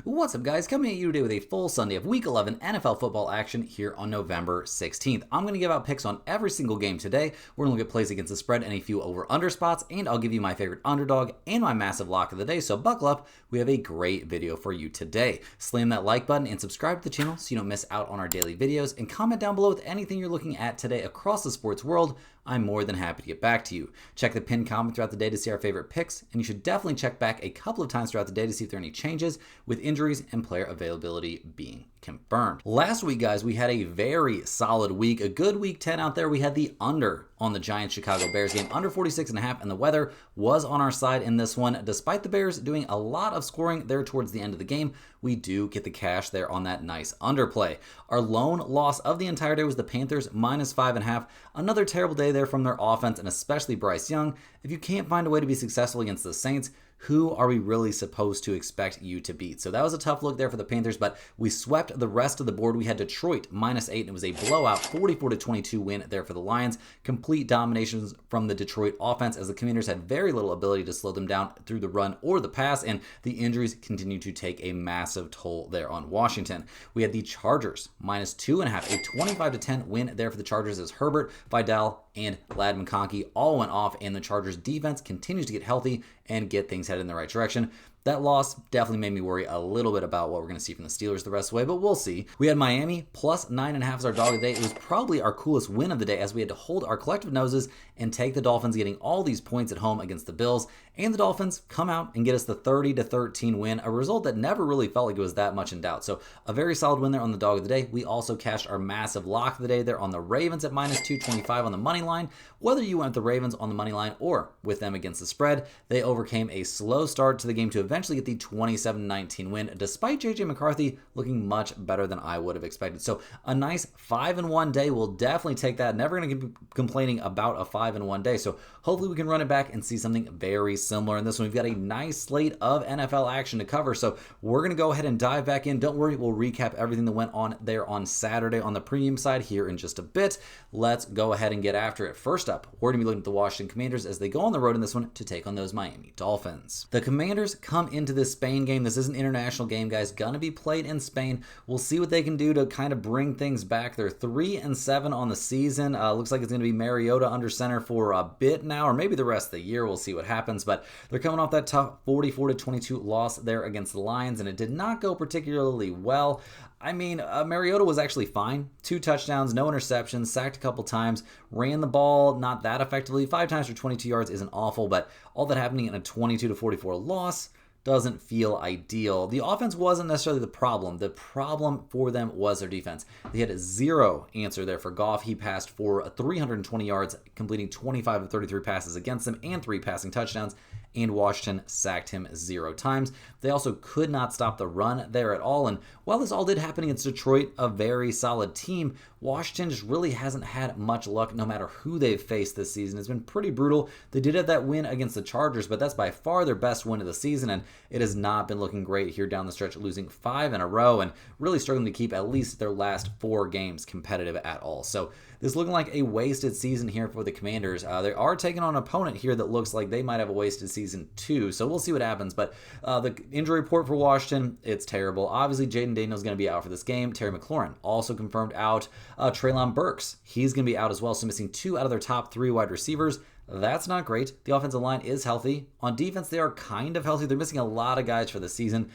What's up, guys? Coming at you today with a full Sunday of Week 11 NFL football action here on November 16th. I'm going to give out picks on every single game today. We're going to look at plays against the spread and a few over-under spots, and I'll give you my favorite underdog and my massive lock of the day, so buckle up. We have a great video for you today. Slam that like button and subscribe to the channel so you don't miss out on our daily videos, and comment down below with anything you're looking at today across the sports world. I'm more than happy to get back to you. Check the pinned comment throughout the day to see our favorite picks, and you should definitely check back a couple of times throughout the day to see if there are any changes with injuries and player availability being confirmed. Last week, guys, we had a very solid week, a good week 10 out there. We had the under on the Giants-Chicago Bears game, under 46.5, and the weather was on our side in this one. Despite the Bears doing a lot of scoring there towards the end of the game, we do get the cash there on that nice underplay. Our lone loss of the entire day was the Panthers, minus 5.5. Another terrible day there from their offense, and especially Bryce Young. If you can't find a way to be successful against the Saints, who are we really supposed to expect you to beat? So that was a tough look there for the Panthers, but we swept the rest of the board. We had Detroit minus 8, and it was a blowout 44-22 win there for the Lions. Complete dominations from the Detroit offense, as the Commanders had very little ability to slow them down through the run or the pass, and the injuries continue to take a massive toll there on Washington. We had the Chargers minus 2.5, a 25-10 win there for the Chargers, as Herbert, Vidal, and Lad McConkey all went off, and the Chargers defense continues to get healthy and get things headed in the right direction. That loss definitely made me worry a little bit about what we're going to see from the Steelers the rest of the way, but we'll see. We had Miami plus 9.5 as our dog of the day. It was probably our coolest win of the day, as we had to hold our collective noses and take the Dolphins, getting all these points at home against the Bills. And the Dolphins come out and get us the 30-13 win, a result that never really felt like it was that much in doubt. So a very solid win there on the dog of the day. We also cashed our massive lock of the day there on the Ravens at minus 225 on the money line. Whether you went with the Ravens on the money line or with them against the spread, they overcame a slow start to the game to eventually get the 27-19 win, despite JJ McCarthy looking much better than I would have expected. So a nice 5-1 day. We'll definitely take that. Never going to be complaining about a 5-1 day. So hopefully we can run it back and see something very similar in this one. We've got a nice slate of NFL action to cover, so we're going to go ahead and dive back in. Don't worry, we'll recap everything that went on there on Saturday on the premium side here in just a bit. Let's go ahead and get after it. First up, we're going to be looking at the Washington Commanders as they go on the road in this one to take on those Miami Dolphins. The Commanders come into this Spain game. This is an international game, guys, going to be played in Spain. We'll see what they can do to kind of bring things back. They're 3-7 on the season. Looks like it's going to be Mariota under center for a bit now, or maybe the rest of the year. We'll see what happens, but they're coming off that tough 44-22 loss there against the Lions, and it did not go particularly well. I mean, Mariota was actually fine. 2 touchdowns, no interceptions, sacked a couple times, ran the ball not that effectively. 5 times for 22 yards isn't awful, but all that happening in a 22-44 loss doesn't feel ideal. The offense wasn't necessarily the problem. The problem for them was their defense. They had 0 answer there for Goff. He passed for 320 yards, completing 25 of 33 passes against them and 3 passing touchdowns, and Washington sacked him 0 times. They also could not stop the run there at all, and while this all did happen against Detroit, a very solid team, Washington just really hasn't had much luck no matter who they've faced this season. It's been pretty brutal. They did have that win against the Chargers, but that's by far their best win of the season, and it has not been looking great here down the stretch, losing 5 in a row and really struggling to keep at least their last 4 games competitive at all. So this is looking like a wasted season here for the Commanders. They are taking on an opponent here that looks like they might have a wasted season too, so we'll see what happens. But the injury report for Washington, it's terrible. Obviously, Jaden Daniels is going to be out for this game. Terry McLaurin also confirmed out. Treylon Burks, he's going to be out as well, so missing 2 out of their top 3 wide receivers. That's not great. The offensive line is healthy. On defense, they are kind of healthy. They're missing a lot of guys for the season.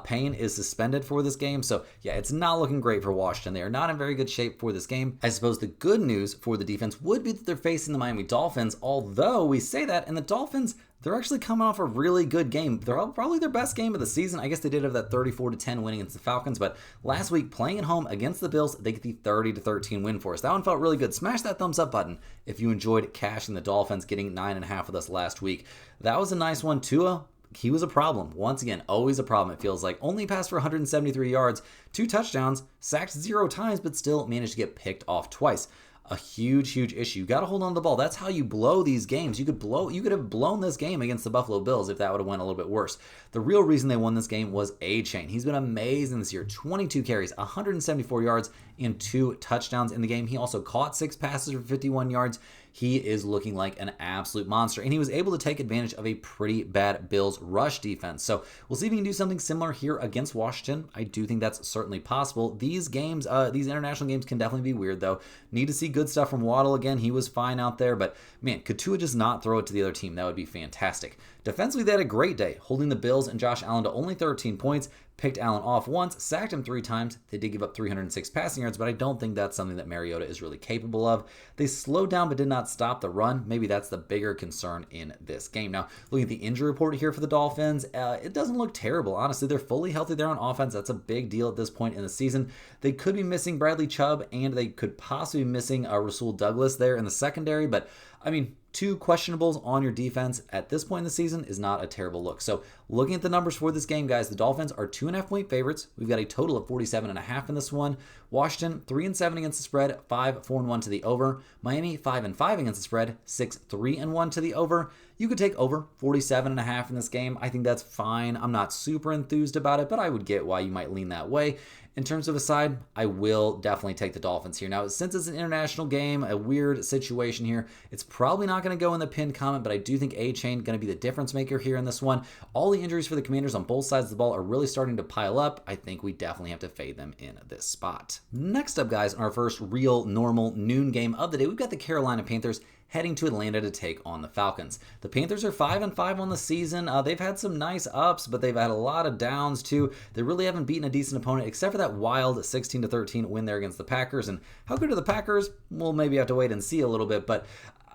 Payne is suspended for this game. So, yeah, it's not looking great for Washington. They are not in very good shape for this game. I suppose the good news for the defense would be that they're facing the Miami Dolphins, although we say that, and the Dolphins, they're actually coming off a really good game. They're probably their best game of the season. I guess they did have that 34-10 win against the Falcons, but last week playing at home against the Bills, they get the 30-13 win for us. That one felt really good. Smash that thumbs up button if you enjoyed cashing the Dolphins, getting 9.5 with us last week. That was a nice one. Tua, he was a problem. Once again, always a problem, it feels like. Only passed for 173 yards, 2 touchdowns, sacked 0 times, but still managed to get picked off twice. A huge issue. You got to hold on to the ball. That's how you blow these games. You could have blown this game against the Buffalo Bills if that would have went a little bit worse. The real reason they won this game was A-Chain. He's been amazing this year. 22 carries, 174 yards, and 2 touchdowns in the game. He also caught 6 passes for 51 yards. he is looking like an absolute monster. And he was able to take advantage of a pretty bad Bills rush defense. So we'll see if he can do something similar here against Washington. I do think that's certainly possible. These games, these international games can definitely be weird though. Need to see good stuff from Waddle again. He was fine out there, but man, could Tua just not throw it to the other team? That would be fantastic. Defensively, they had a great day, holding the Bills and Josh Allen to only 13 points, picked Allen off once, sacked him 3 times. They did give up 306 passing yards, but I don't think that's something that Mariota is really capable of. They slowed down but did not stop the run. Maybe that's the bigger concern in this game. Now, looking at the injury report here for the Dolphins, it doesn't look terrible. Honestly, they're fully healthy there on offense. That's a big deal at this point in the season. They could be missing Bradley Chubb, and they could possibly be missing Rasul Douglas there in the secondary, but I mean, 2 questionables on your defense at this point in the season is not a terrible look. So looking at the numbers for this game, guys, the Dolphins are 2.5-point favorites. We've got a total of 47.5 in this one. Washington, 3-7 against the spread, 5-4-1 to the over. Miami, 5-5 against the spread, 6-3-1 to the over. You could take over 47.5 in this game. I think that's fine. I'm not super enthused about it, but I would get why you might lean that way. In terms of a side, I will definitely take the Dolphins here. Now, since it's an international game, a weird situation here, it's probably not going to go in the pinned comment, but I do think A-Chain going to be the difference maker here in this one. All the injuries for the Commanders on both sides of the ball are really starting to pile up. I think we definitely have to fade them in this spot. Next up, guys, our first real normal noon game of the day, we've got the Carolina Panthers heading to Atlanta to take on the Falcons. The Panthers are 5-5 on the season. They've had some nice ups, but they've had a lot of downs too. They really haven't beaten a decent opponent except for that wild 16-13 win there against the Packers. And how good are the Packers? We'll maybe have to wait and see a little bit, but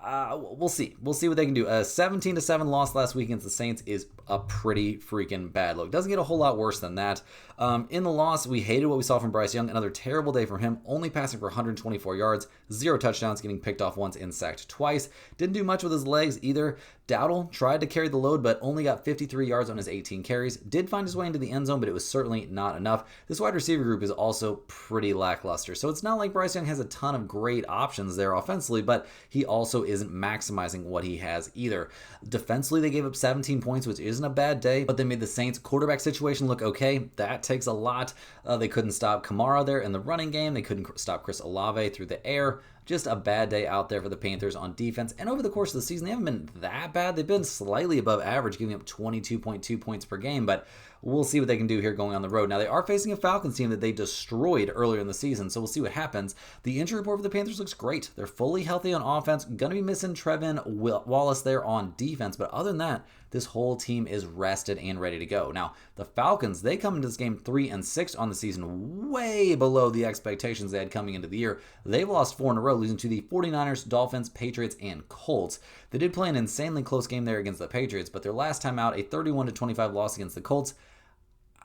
we'll see. We'll see what they can do. A 17-7 loss last week against the Saints is a pretty freaking bad look. Doesn't get a whole lot worse than that. In the loss, we hated what we saw from Bryce Young. Another terrible day from him, only passing for 124 yards, 0 touchdowns, getting picked off once and sacked twice. Didn't do much with his legs either. Dowdle tried to carry the load, but only got 53 yards on his 18 carries. Did find his way into the end zone, but it was certainly not enough. This wide receiver group is also pretty lackluster. So it's not like Bryce Young has a ton of great options there offensively, but he also isn't maximizing what he has either. Defensively, they gave up 17 points, which isn't a bad day, but they made the Saints quarterback situation look okay. That takes a lot. They couldn't stop Kamara there in the running game. They couldn't stop Chris Olave through the air. Just a bad day out there for the Panthers on defense. And over the course of the season, they haven't been that bad. They've been slightly above average, giving up 22.2 points per game, but we'll see what they can do here going on the road. Now, they are facing a Falcons team that they destroyed earlier in the season, so we'll see what happens. The injury report for the Panthers looks great. They're fully healthy on offense. Going to be missing Trevin Wallace there on defense, but other than that, this whole team is rested and ready to go. Now, the Falcons, they come into this game 3-6 on the season, way below the expectations they had coming into the year. They've lost 4 in a row, losing to the 49ers, Dolphins, Patriots, and Colts. They did play an insanely close game there against the Patriots, but their last time out, a 31-25 loss against the Colts.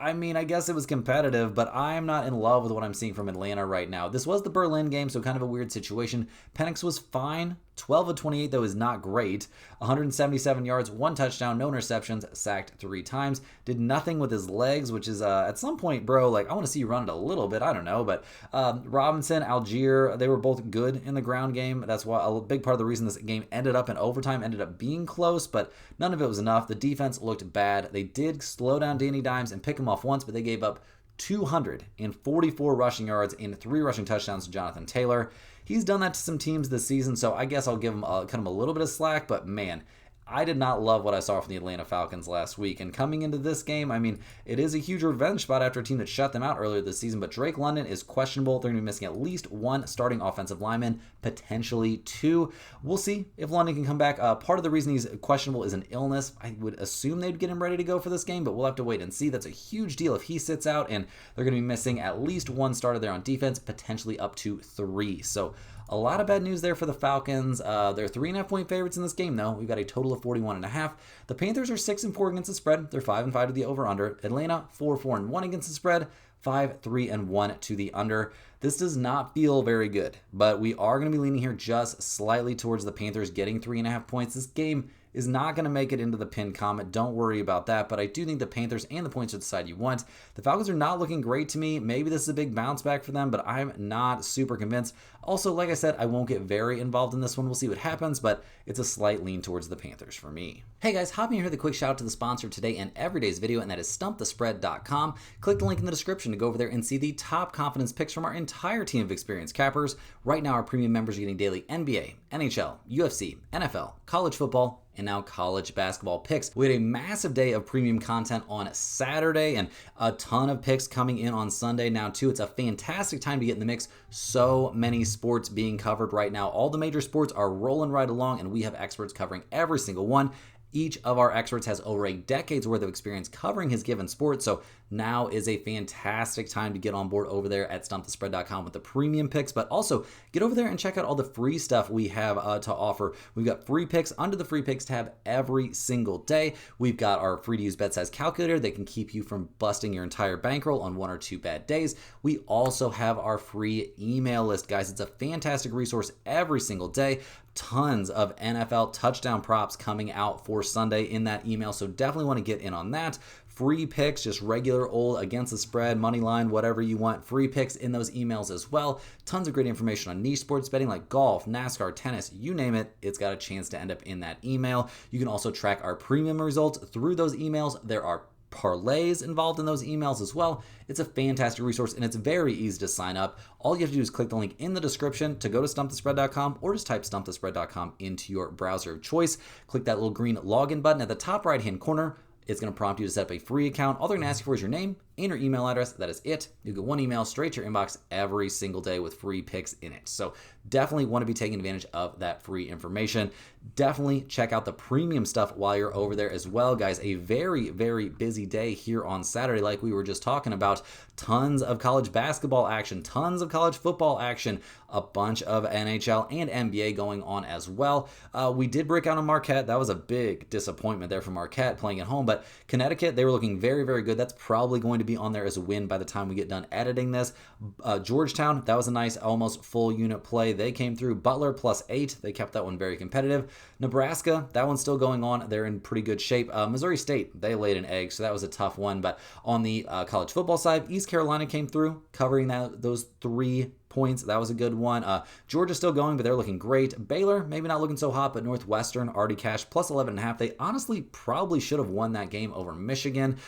I mean, I guess it was competitive, but I'm not in love with what I'm seeing from Atlanta right now. This was the Berlin game, so kind of a weird situation. Penix was fine. 12 of 28, though, is not great. 177 yards, 1 touchdown, no interceptions, sacked 3 times. Did nothing with his legs, which is, at some point, bro, like, I want to see you run it a little bit. I don't know. But Robinson, Algier, they were both good in the ground game. That's why a big part of the reason this game ended up in overtime, ended up being close, but none of it was enough. The defense looked bad. They did slow down Danny Dimes and pick him off once, but they gave up 244 rushing yards and 3 rushing touchdowns to Jonathan Taylor. He's done that to some teams this season, so I guess I'll give him kind of a little bit of slack, but man, I did not love what I saw from the Atlanta Falcons last week. And coming into this game, I mean, it is a huge revenge spot after a team that shut them out earlier this season, but Drake London is questionable. They're going to be missing at least 1 starting offensive lineman, potentially 2. We'll see if London can come back. Part of the reason he's questionable is an illness. I would assume they'd get him ready to go for this game, but we'll have to wait and see. That's a huge deal if he sits out, and they're going to be missing at least 1 starter there on defense, potentially up to 3. So a lot of bad news there for the Falcons. They're 3.5-point favorites in this game, though. We've got a total of 41.5. The Panthers are 6-4 against the spread. They're 5-5 to the over/under. Atlanta 4-4-1 against the spread. 5-3-1 to the under. This does not feel very good, but we are going to be leaning here just slightly towards the Panthers getting 3.5 points. This game is not going to make it into the pinned comment. Don't worry about that, but I do think the Panthers and the points are the side you want. The Falcons are not looking great to me. Maybe this is a big bounce back for them, but I'm not super convinced. Also, like I said, I won't get very involved in this one. We'll see what happens, but it's a slight lean towards the Panthers for me. Hey guys, hopping in here with a quick shout out to the sponsor of today and every day's video, and that is StumpTheSpread.com. Click the link in the description to go over there and see the top confidence picks from our entire team of experienced cappers. Right now, our premium members are getting daily NBA, NHL, UFC, NFL, college football, and now college basketball picks. We had a massive day of premium content on Saturday and a ton of picks coming in on Sunday now too. It's a fantastic time to get in the mix. So many sports being covered right now. All the major sports are rolling right along, and we have experts covering every single one. Each of our experts has over a decade's worth of experience covering his given sport, so now is a fantastic time to get on board over there at StumpTheSpread.com with the premium picks, but also get over there and check out all the free stuff we have to offer. We've got free picks under the free picks tab every single day. We've got our free to use bet size calculator that can keep you from busting your entire bankroll on 1 or 2 bad days. We also have our free email list, guys. It's a fantastic resource every single day. Tons of NFL touchdown props coming out for Sunday in that email, so definitely want to get in on that. Free picks, just regular old against the spread, money line, whatever you want. Free picks in those emails as well. Tons of great information on niche sports betting like golf, NASCAR, tennis, you name it. It's got a chance to end up in that email. You can also track our premium results through those emails. There are parlays involved in those emails as well. It's a fantastic resource, and it's very easy to sign up. All you have to do is click the link in the description to go to StumpTheSpread.com, or just type StumpTheSpread.com into your browser of choice. Click that little green login button at the top right hand corner. It's going to prompt you to set up a free account. All they're going to ask you for is your name and your email address. That is it. You get one email straight to your inbox every single day with free picks in it. So definitely want to be taking advantage of that free information. Definitely check out the premium stuff while you're over there as well, guys. A very, very busy day here on Saturday, like we were just talking about. Tons of college basketball action, tons of college football action, a bunch of NHL and NBA going on as well. We did break out on Marquette. That was a big disappointment there for Marquette playing at home, but Connecticut, they were looking very, very good. That's probably going to be on there as a win by the time we get done editing this. Georgetown, that was a nice almost full unit play. They came through. Butler +8. They kept that one very competitive. Nebraska, that one's still going on. They're in pretty good shape. Missouri State, they laid an egg, so that was a tough one. But on the college football side, East Carolina came through, covering those 3 points. That was a good one. Georgia's still going, but they're looking great. Baylor, maybe not looking so hot, but Northwestern already cashed +11.5. They honestly probably should have won that game over Michigan.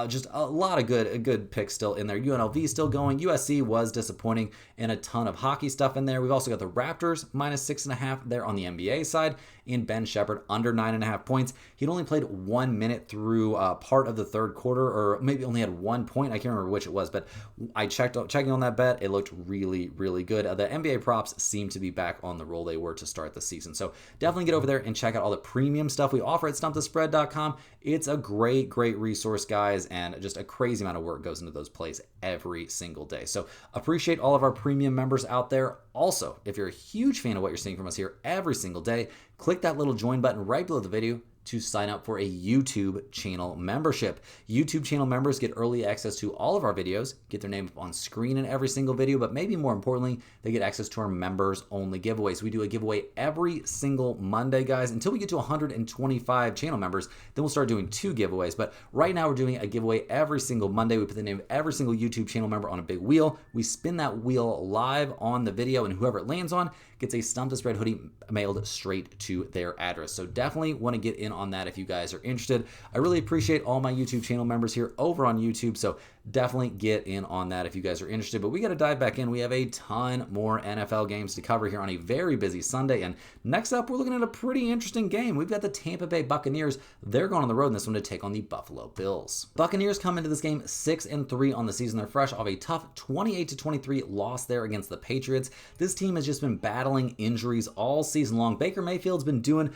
Just a lot of good picks still in there. UNLV still going. USC was disappointing, and a ton of hockey stuff in there. We've also got the Raptors -6.5 there on the NBA side, and Ben Shepherd under 9.5 points. He'd only played 1 minute through part of the third quarter, or maybe only had 1 point. I can't remember which it was, but I checking on that bet. It looked really, really good. The NBA props seem to be back on the roll they were to start the season. So definitely get over there and check out all the premium stuff we offer at StumpTheSpread.com. It's a great resource, guys, and just a crazy amount of work goes into those plays every single day. So appreciate all of our premium members out there. Also, if you're a huge fan of what you're seeing from us here every single day, click that little join button right below the video to sign up for a YouTube channel membership. YouTube channel members get early access to all of our videos, get their name up on screen in every single video, but maybe more importantly, they get access to our members only giveaways. We do a giveaway every single Monday, guys, until we get to 125 channel members. Then we'll start doing 2 giveaways. But right now we're doing a giveaway every single Monday. We put the name of every single YouTube channel member on a big wheel. We spin that wheel live on the video, and whoever it lands on gets a Stump the Spread hoodie mailed straight to their address. So definitely want to get in on that if you guys are interested. I really appreciate all my YouTube channel members here over on YouTube, so definitely get in on that if you guys are interested. But we got to dive back in. We have a ton more NFL games to cover here on a very busy Sunday. And next up, we're looking at a pretty interesting game. We've got the Tampa Bay Buccaneers. They're going on the road in this one to take on the Buffalo Bills. Buccaneers come into this game 6-3 on the season. They're fresh off a tough 28-23 loss there against the Patriots. This team has just been battling injuries all season long. Baker Mayfield's been doing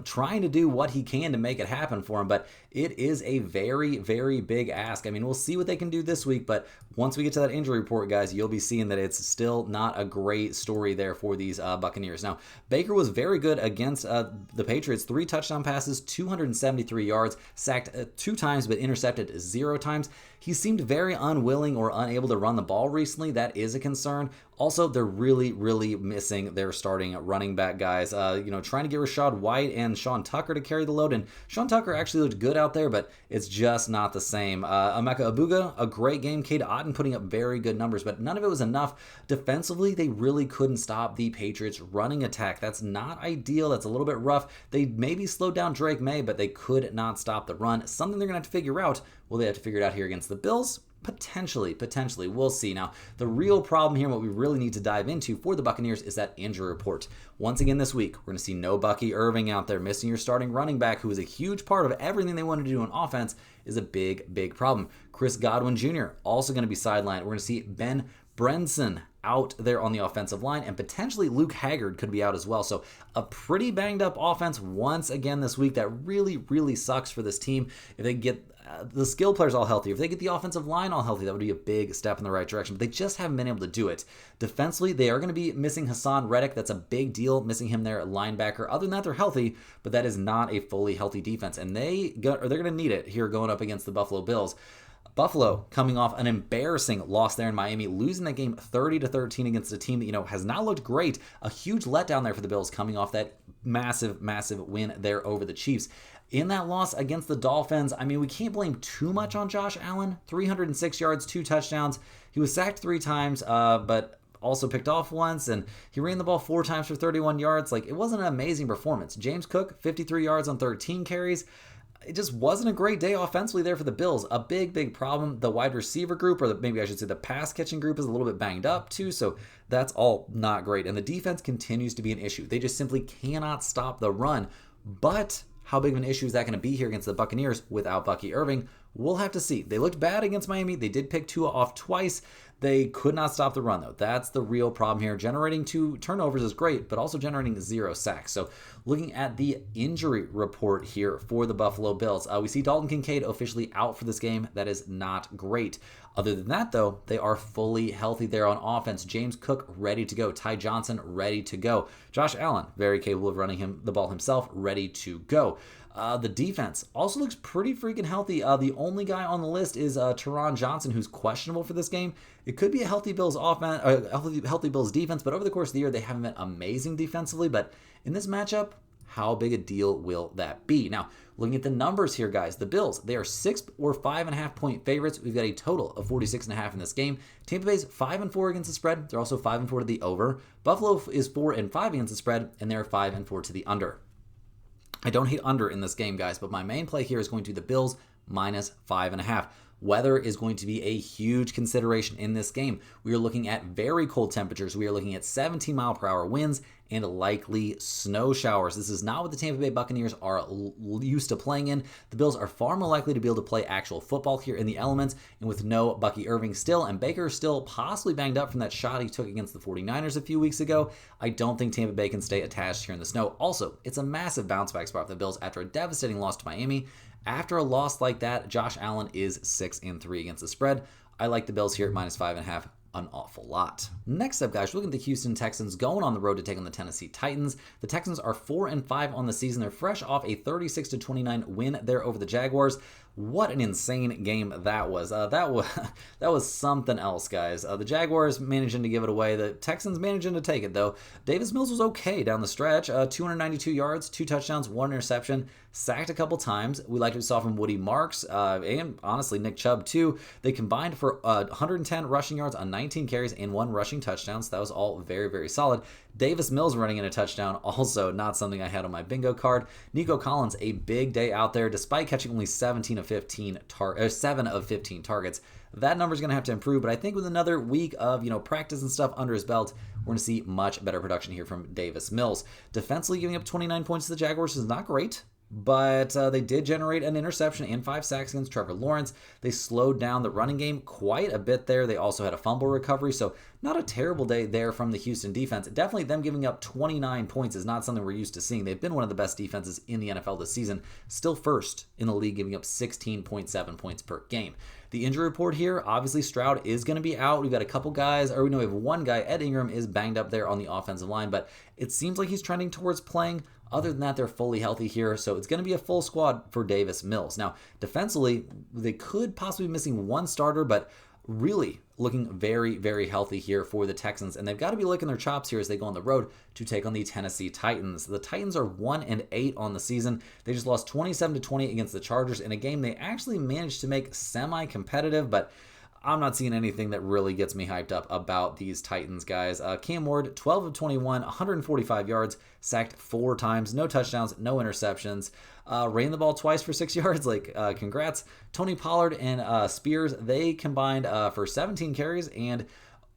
trying to do what he can to make it happen for him, but it is a very, very big ask. I mean, we'll see what they can do this week, but once we get to that injury report, guys, you'll be seeing that it's still not a great story there for these Buccaneers. Now, Baker was very good against the Patriots. 3 touchdown passes, 273 yards, sacked 2 times, but intercepted 0 times. he seemed very unwilling or unable to run the ball recently. That is a concern. Also, they're really missing their starting running back guys. Trying to get Rashad White and Sean Tucker to carry the load. And Sean Tucker actually looked good out there, but it's just not the same. Emeka Abuga, a great game. Cade Otton putting up very good numbers, but none of it was enough. Defensively, they really couldn't stop the Patriots' running attack. That's not ideal. That's a little bit rough. They maybe slowed down Drake May, but they could not stop the run. Something they're going to have to figure out. Will they have to figure it out here against the Bills? Potentially. We'll see. Now, the real problem here, what we really need to dive into for the Buccaneers is that injury report. Once again this week, we're going to see no Bucky Irving out there. Missing your starting running back, who is a huge part of everything they want to do on offense, is a big problem. Chris Godwin Jr. also going to be sidelined. We're going to see Ben Brenson out there on the offensive line, and potentially Luke Haggard could be out as well. So a pretty banged up offense once again this week. That really sucks for this team. If they get the skill players all healthy, if they get the offensive line all healthy, that would be a big step in the right direction. But they just haven't been able to do it. Defensively, they are going to be missing Hassan Reddick. That's a big deal, missing him there at linebacker. Other than that, they're healthy, but that is not a fully healthy defense, and they're going to need it here going up against the Buffalo Bills. Buffalo coming off an embarrassing loss there in Miami, losing that game 30-13 against a team that, has not looked great. A huge letdown there for the Bills coming off that massive win there over the Chiefs. In that loss against the Dolphins, we can't blame too much on Josh Allen. 306 yards, 2 touchdowns. He was sacked 3 times, but also picked off once, and he ran the ball 4 times for 31 yards. It wasn't an amazing performance. James Cook, 53 yards on 13 carries. It just wasn't a great day offensively there for the Bills. A big problem. The wide receiver group, or maybe I should say the pass catching group, is a little bit banged up too, so that's all not great. And the defense continues to be an issue. They just simply cannot stop the run. But how big of an issue is that going to be here against the Buccaneers without Bucky Irving? We'll have to see. They looked bad against Miami. They did pick Tua off twice. They could not stop the run, though. That's the real problem here. Generating 2 turnovers is great, but also generating 0 sacks. So looking at the injury report here for the Buffalo Bills, we see Dalton Kincaid officially out for this game. That is not great. Other than that, though, they are fully healthy there on offense. James Cook ready to go. Ty Johnson ready to go. Josh Allen, very capable of running the ball himself, ready to go. The defense also looks pretty freaking healthy. The only guy on the list is Teron Johnson, who's questionable for this game. It could be a healthy Bills offense, healthy Bills defense, but over the course of the year, they haven't been amazing defensively. But in this matchup, how big a deal will that be? Now, looking at the numbers here, guys, the Bills, they are 6 or 5.5 point favorites. We've got a total of 46.5 in this game. Tampa Bay's 5-4 against the spread. They're also 5-4 to the over. Buffalo is 4-5 against the spread, and they're 5-4 to the under. I don't hate under in this game, guys, but my main play here is going to be the Bills minus 5.5. Weather is going to be a huge consideration in this game. We are looking at very cold temperatures. We are looking at 17 mile per hour winds and likely snow showers. This is not what the Tampa Bay Buccaneers are used to playing in. The Bills are far more likely to be able to play actual football here in the elements, and with no Bucky Irving still, and Baker still possibly banged up from that shot he took against the 49ers a few weeks ago, I don't think Tampa Bay can stay attached here in the snow. Also, it's a massive bounce back spot for the Bills after a devastating loss to Miami. After a loss like that, Josh Allen is 6-3 against the spread. I like the Bills here at minus 5.5 an awful lot. Next up, guys, we're looking at the Houston Texans going on the road to take on the Tennessee Titans. The Texans are 4-5 on the season. They're fresh off a 36-29 win there over the Jaguars. What an insane game that was. That was something else, guys. The Jaguars managing to give it away. The Texans managing to take it, though. Davis Mills was okay down the stretch. 292 yards, 2 touchdowns, 1 interception. Sacked a couple times. We liked what we saw from Woody Marks and, honestly, Nick Chubb, too. They combined for 110 rushing yards on 19 carries and 1 rushing touchdown. So that was all very, very solid. Davis Mills running in a touchdown, also not something I had on my bingo card. Nico Collins, a big day out there, despite catching only 7 of 15 targets. That number is going to have to improve, but I think with another week of practice and stuff under his belt, we're going to see much better production here from Davis Mills. Defensively, giving up 29 points to the Jaguars is not great. But they did generate an interception and 5 sacks against Trevor Lawrence. They slowed down the running game quite a bit there. They also had a fumble recovery, so not a terrible day there from the Houston defense. Definitely them giving up 29 points is not something we're used to seeing. They've been one of the best defenses in the NFL this season, still first in the league, giving up 16.7 points per game. The injury report here, obviously Stroud is going to be out. We've got a couple guys, we have one guy, Ed Ingram, is banged up there on the offensive line, but it seems like he's trending towards playing. Other than that, they're fully healthy here, so it's going to be a full squad for Davis Mills. Now, defensively, they could possibly be missing one starter, but really looking very, very healthy here for the Texans, and they've got to be licking their chops here as they go on the road to take on the Tennessee Titans. The Titans are 1-8 on the season. They just lost 27-20 against the Chargers in a game they actually managed to make semi-competitive, but I'm not seeing anything that really gets me hyped up about these Titans, guys. Cam Ward, 12 of 21, 145 yards, sacked 4 times, no touchdowns, no interceptions. Ran the ball twice for 6 yards. Congrats. Tony Pollard and Spears, they combined for 17 carries and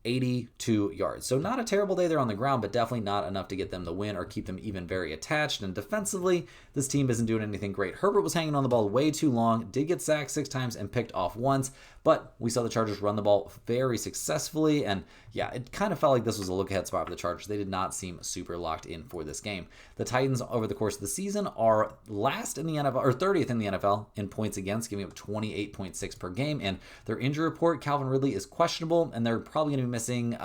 82 yards. So not a terrible day there on the ground, but definitely not enough to get them the win or keep them even very attached. And defensively, this team isn't doing anything great. Herbert was hanging on the ball way too long, did get sacked 6 times and picked off once, but we saw the Chargers run the ball very successfully. And yeah, it kind of felt like this was a look-ahead spot for the Chargers. They did not seem super locked in for this game. The Titans, over the course of the season, are last in the NFL, or 30th in the NFL in points against, giving up 28.6 per game. And their injury report, Calvin Ridley is questionable, and they're probably going to be missing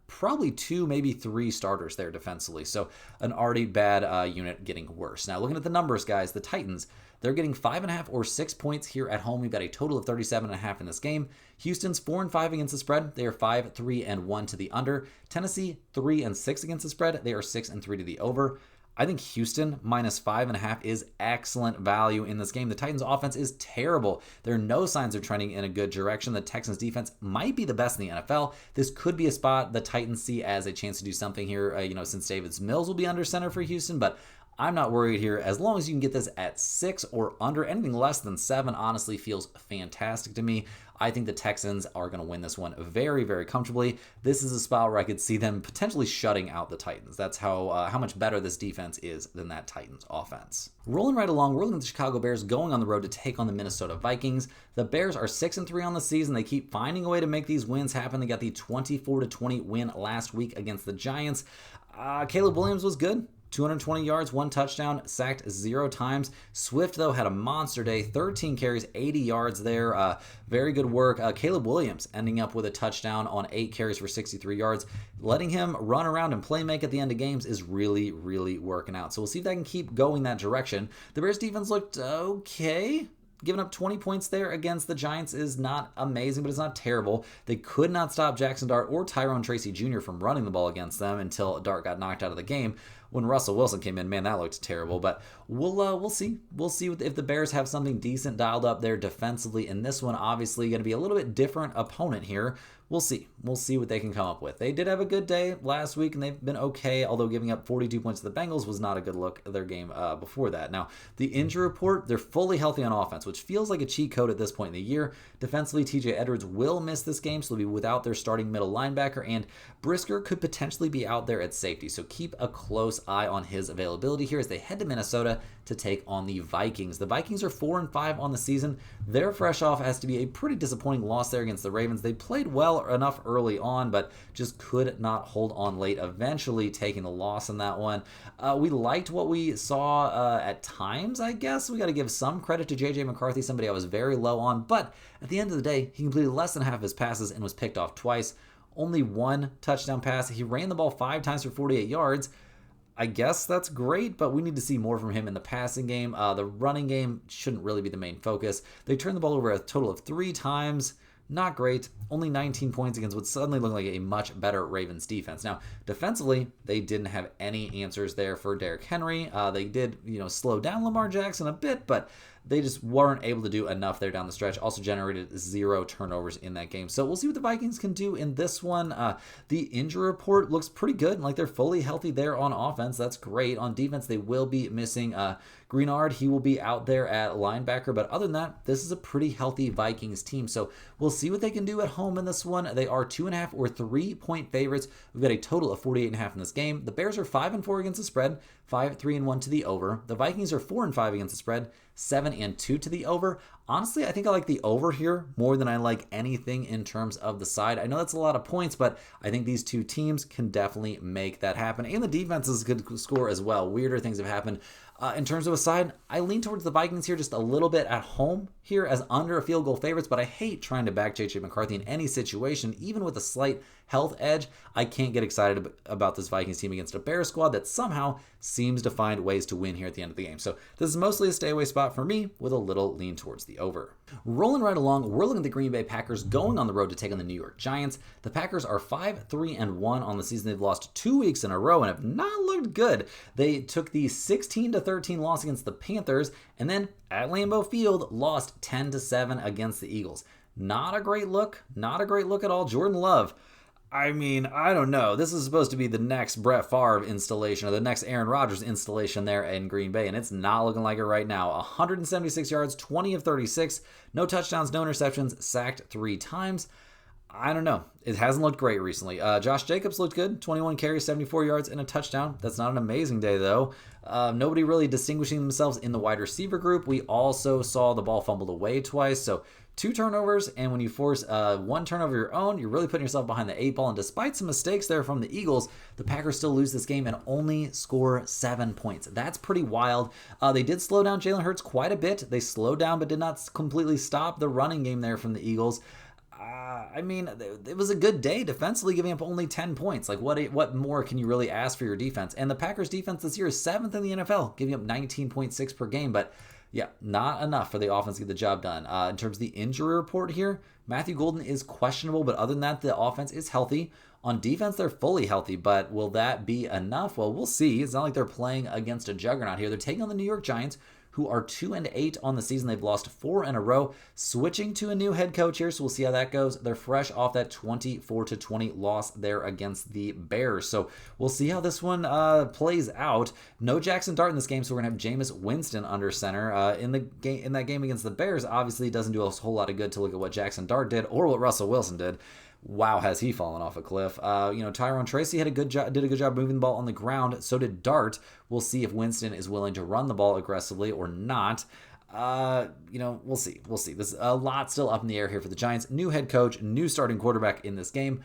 probably 2, maybe 3 starters there defensively. So an already bad unit getting worse. Now, looking at the numbers, guys, the Titans, they're getting 5.5 or 6 points here at home. We've got a total of 37.5 in this game. Houston's 4-5 against the spread. They are 5-3-1 to the under. Tennessee 3-6 against the spread. They are 6-3 to the over. I think Houston minus 5.5 is excellent value in this game. The Titans offense is terrible. There are no signs of trending in a good direction. The Texans defense might be the best in the NFL. This could be a spot the Titans see as a chance to do something here, since Davis Mills will be under center for Houston, but I'm not worried here. As long as you can get this at 6 or under, anything less than 7 honestly feels fantastic to me. I think the Texans are going to win this one very, very comfortably. This is a spot where I could see them potentially shutting out the Titans. That's how much better this defense is than that Titans offense. Rolling right along, we're looking at the Chicago Bears going on the road to take on the Minnesota Vikings. The Bears are 6-3 on the season. They keep finding a way to make these wins happen. They got the 24-20 win last week against the Giants. Caleb Williams was good. 220 yards, 1 touchdown, sacked 0 times. Swift, though, had a monster day, 13 carries, 80 yards there. Very good work. Caleb Williams ending up with a touchdown on 8 carries for 63 yards. Letting him run around and play make at the end of games is really, really working out. So we'll see if that can keep going that direction. The Bears defense looked okay. Giving up 20 points there against the Giants is not amazing, but it's not terrible. They could not stop Jackson Dart or Tyrone Tracy Jr. from running the ball against them until Dart got knocked out of the game. When Russell Wilson came in, man, that looked terrible. But we'll see. We'll see if the Bears have something decent dialed up there defensively. And this one, obviously, going to be a little bit different opponent here. We'll see. We'll see what they can come up with. They did have a good day last week, and they've been okay, although giving up 42 points to the Bengals was not a good look at their game before that. Now, the injury report, they're fully healthy on offense, which feels like a cheat code at this point in the year. Defensively, TJ Edwards will miss this game, so they'll be without their starting middle linebacker, and Brisker could potentially be out there at safety, so keep a close eye on his availability here as they head to Minnesota to take on the Vikings. The Vikings are 4-5 on the season. They're fresh off has to be a pretty disappointing loss there against the Ravens. They played well enough early on, but just could not hold on late, eventually taking the loss in that one. We liked what we saw at times, I guess. We got to give some credit to J.J. McCarthy, somebody I was very low on, but at the end of the day, he completed less than half of his passes and was picked off twice. Only 1 touchdown pass. He ran the ball 5 times for 48 yards. I guess that's great, but we need to see more from him in the passing game. The running game shouldn't really be the main focus. They turned the ball over a total of 3 times. Not great. Only 19 points against what suddenly looked like a much better Ravens defense. Now, defensively, they didn't have any answers there for Derrick Henry. They did, slow down Lamar Jackson a bit, but they just weren't able to do enough there down the stretch. Also generated 0 turnovers in that game. So we'll see what the Vikings can do in this one. The injury report looks pretty good. Like they're fully healthy there on offense. That's great. On defense, they will be missing Greenard. He will be out there at linebacker. But other than that, this is a pretty healthy Vikings team. So we'll see what they can do at home in this one. They are 2.5 or 3-point favorites. We've got a total of 48.5 in this game. The Bears are 5-4 against the spread, 5-3-1 to the over. The Vikings are 4-5 against the spread, 7-2 to the over. Honestly, I think I like the over here more than I like anything in terms of the side. I know that's a lot of points, but I think these two teams can definitely make that happen. And the defenses could score as well. Weirder things have happened. In terms of a side, I lean towards the Vikings here just a little bit at home here as under a field goal favorites, but I hate trying to back J.J. McCarthy in any situation, even with a slight health edge. I can't get excited about this Vikings team against a Bears squad that somehow seems to find ways to win here at the end of the game. So this is mostly a stay away spot for me with a little lean towards the over. Rolling right along, we're looking at the Green Bay Packers going on the road to take on the New York Giants. The Packers are 5-3-1 on the season. They've lost 2 weeks in a row and have not looked good. They took the 16-13 loss against the Panthers, and then at Lambeau Field lost 10-7 against the Eagles. Not a great look. Not a great look at all. Jordan Love, I mean, I don't know. This is supposed to be the next Brett Favre installation or the next Aaron Rodgers installation there in Green Bay, and it's not looking like it right now. 176 yards, 20 of 36, no touchdowns, no interceptions, sacked 3 times. I don't know. It hasn't looked great recently. Josh Jacobs looked good. 21 carries, 74 yards, and a touchdown. That's not an amazing day, though. Nobody really distinguishing themselves in the wide receiver group. We also saw the ball fumbled away twice, so 2 turnovers, and when you force 1 turnover of your own, you're really putting yourself behind the 8 ball, and despite some mistakes there from the Eagles, the Packers still lose this game and only score 7 points. That's pretty wild. They did slow down Jalen Hurts quite a bit. They slowed down but did not completely stop the running game there from the Eagles. I mean, it was a good day defensively, giving up only 10 points. Like, what more can you really ask for your defense? And the Packers defense this year is 7th in the NFL, giving up 19.6 per game, but yeah, not enough for the offense to get the job done. In terms of the injury report here, Matthew Golden is questionable, but other than that, the offense is healthy. On defense, they're fully healthy, but will that be enough? Well, we'll see. It's not like they're playing against a juggernaut here. They're taking on the New York Giants, who are 2-8 on the season. They've lost 4 in a row, switching to a new head coach here, so we'll see how that goes. They're fresh off that 24-20 loss there against the Bears, so we'll see how this one plays out. No Jackson Dart in this game, so we're gonna have Jameis Winston under center in that game against the Bears. Obviously, it doesn't do a whole lot of good to look at what Jackson Dart did or what Russell Wilson did. Wow, has he fallen off a cliff. Tyrone Tracy did a good job moving the ball on the ground. So did Dart. We'll see if Winston is willing to run the ball aggressively or not. We'll see. There's a lot still up in the air here for the Giants. New head coach, new starting quarterback in this game.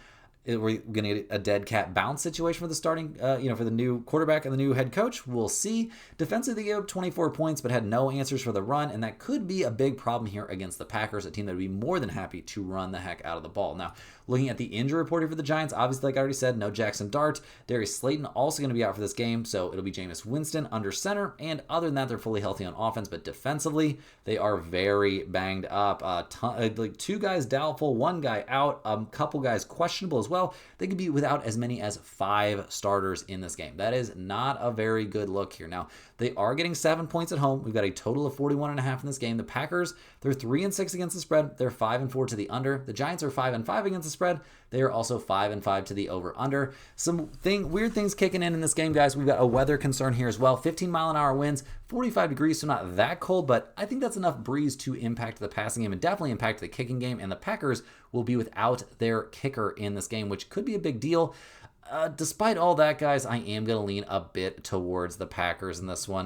We're going to get a dead cat bounce situation for the starting, for the new quarterback and the new head coach. We'll see. Defensively, they gave up 24 points, but had no answers for the run, and that could be a big problem here against the Packers, a team that would be more than happy to run the heck out of the ball. Now, looking at the injury report here for the Giants, obviously, like I already said, no Jackson Dart. Darius Slayton also going to be out for this game, so it'll be Jameis Winston under center, and other than that, they're fully healthy on offense, but defensively, they are very banged up. 2 guys doubtful, 1 guy out, a couple guys questionable as well. They could be without as many as 5 starters in this game. That is not a very good look here. Now, they are getting 7 points at home. We've got a total of 41.5 in this game. The Packers, they're 3-6 against the spread. They're 5-4 to the under. The Giants are 5-5 against the spread. They are also 5-5 to the over/under. Some weird things kicking in this game, guys. We've got a weather concern here as well. 15-mile-an-hour winds, 45 degrees, so not that cold, but I think that's enough breeze to impact the passing game and definitely impact the kicking game. And the Packers will be without their kicker in this game, which could be a big deal. Despite all that, guys, I am going to lean a bit towards the Packers in this one.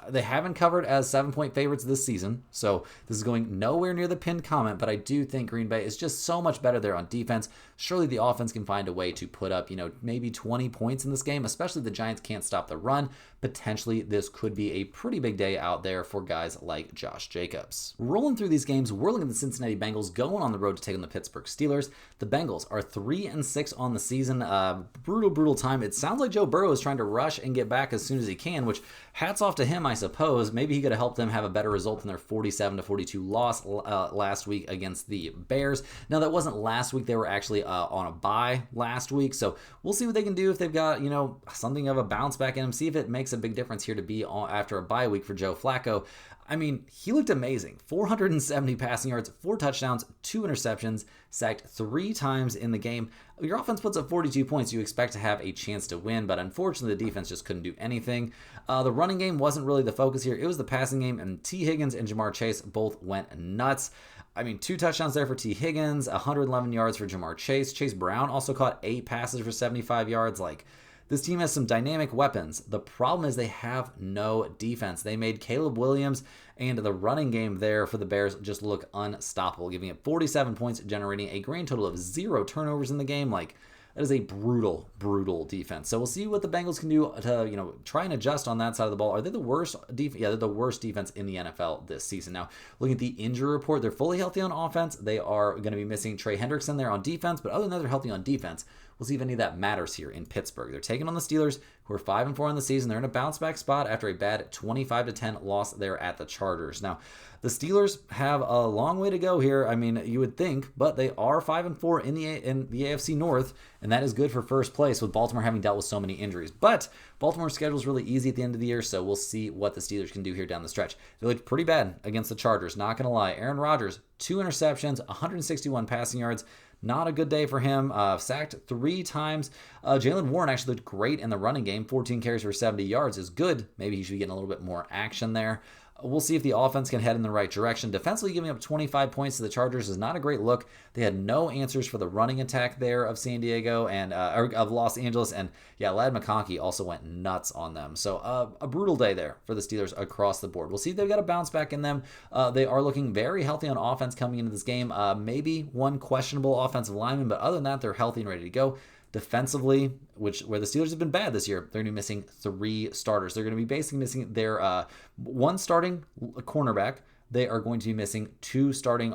They haven't covered as 7-point favorites this season, so this is going nowhere near the pinned comment, but I do think Green Bay is just so much better there on defense. Surely the offense can find a way to put up, maybe 20 points in this game, especially if the Giants can't stop the run. Potentially, this could be a pretty big day out there for guys like Josh Jacobs. Rolling through these games, we're looking at the Cincinnati Bengals going on the road to take on the Pittsburgh Steelers. The Bengals are 3-6 on the season. Brutal time. It sounds like Joe Burrow is trying to rush and get back as soon as he can, which hats off to him, I suppose. Maybe he could have helped them have a better result than their 47-42 loss last week against the Bears. Now, that wasn't last week. They were actually on a bye last week, so we'll see what they can do if they've got, something of a bounce back in them. See if it makes a big difference here to be after a bye week for Joe Flacco. I mean, he looked amazing. 470 passing yards, 4 touchdowns, 2 interceptions, sacked 3 times in the game. Your offense puts up 42 points. You expect to have a chance to win, but unfortunately, the defense just couldn't do anything. The running game wasn't really the focus here. It was the passing game, and T. Higgins and Jamar Chase both went nuts. I mean, 2 touchdowns there for T. Higgins, 111 yards for Jamar Chase. Chase Brown also caught 8 passes for 75 yards. This team has some dynamic weapons. The problem is they have no defense. They made Caleb Williams and the running game there for the Bears just look unstoppable, giving it 47 points, generating a grand total of 0 turnovers in the game. That is a brutal, brutal defense. So we'll see what the Bengals can do to, try and adjust on that side of the ball. Are they the worst defense? Yeah, they're the worst defense in the NFL this season. Now, looking at the injury report, they're fully healthy on offense. They are going to be missing Trey Hendrickson there on defense, but other than that, they're healthy on defense. We'll see if any of that matters here in Pittsburgh. They're taking on the Steelers, who are 5-4 in the season. They're in a bounce back spot after a bad 25-10 loss there at the Chargers. Now, the Steelers have a long way to go here. I mean, you would think, but they are 5-4 in the AFC North, and that is good for first place with Baltimore having dealt with so many injuries. But Baltimore's schedule is really easy at the end of the year, so we'll see what the Steelers can do here down the stretch. They looked pretty bad against the Chargers, not going to lie. Aaron Rodgers, 2 interceptions, 161 passing yards. Not a good day for him. Sacked 3 times. Jaylen Warren actually looked great in the running game. 14 carries for 70 yards is good. Maybe he should be getting a little bit more action there. We'll see if the offense can head in the right direction. Defensively, giving up 25 points to the Chargers is not a great look. They had no answers for the running attack there of San Diego and of Los Angeles. And yeah, Ladd McConkey also went nuts on them. So a brutal day there for the Steelers across the board. We'll see if they've got a bounce back in them. They are looking very healthy on offense coming into this game. Maybe one questionable offensive lineman, but other than that, they're healthy and ready to go. Defensively, where the Steelers have been bad this year, they're going to be missing 3 starters. They're going to be basically missing their one starting cornerback. They are going to be missing 2 starting